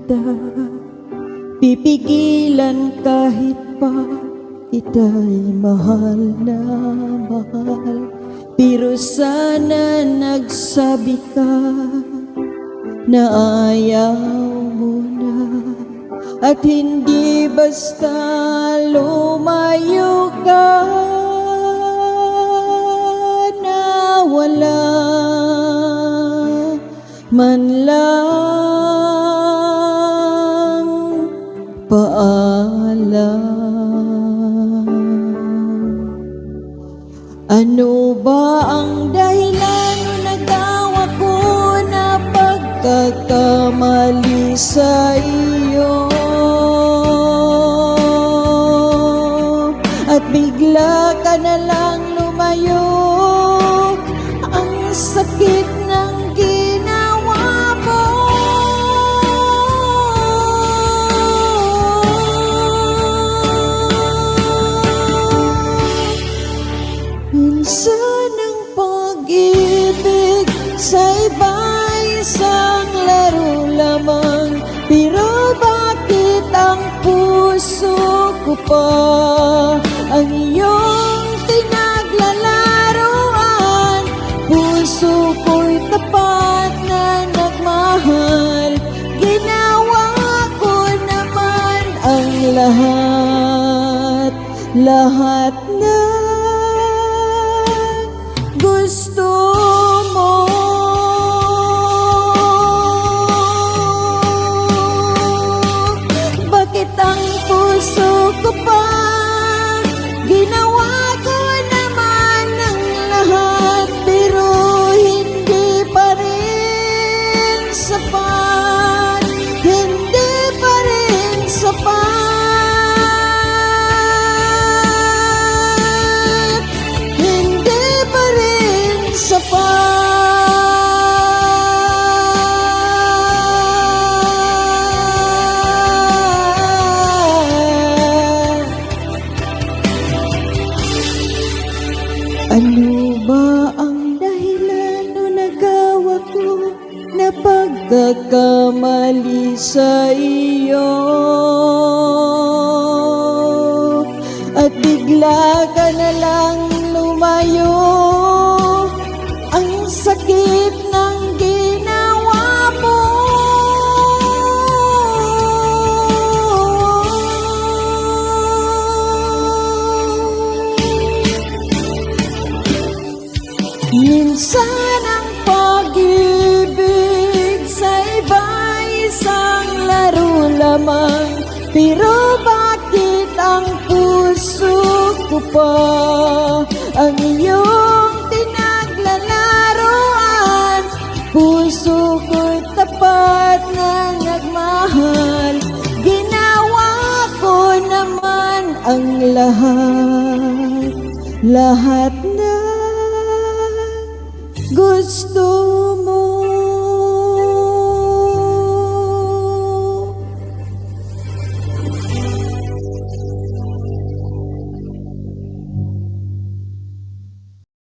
kita pipigilan kahit pa ita'y mahal na mahal. Pero sana nagsabi ka na ayaw mo na, at hindi basta lumayo ka na wala man lang paalam. Ano ba ang dahilan nagawa ko na pagkakamali sa iyo? At bigla ka na lang lumayo, ang sakit ng ginawa mo. Minsan ang pag-ibig sa iba-'y isang laro lamang, pero bakit ang puso ko pa ang iyong pinaglalaroan? Puso ko'y tapat na nagmahal, ginawa ko naman ang lahat na gusto mo. Bakit ang puso ko pa? Ginawa ko naman ang lahat, pero hindi pa rin sapat. Hindi pa rin sapat. Hindi pa rin sapat. Ano ba ang dahilan o nagawa ko na pagkakamali sa iyo? At bigla ka na lang lumayo, ang sakit ng ginawa mo. Minsan ang pag-ibig sa iba-'y isang laro lamang, pero bakit ang puso ko pa ang iyong pinaglalaroan? Puso ko'y tapat na nagmahal, ginawa ko naman ang lahat na gusto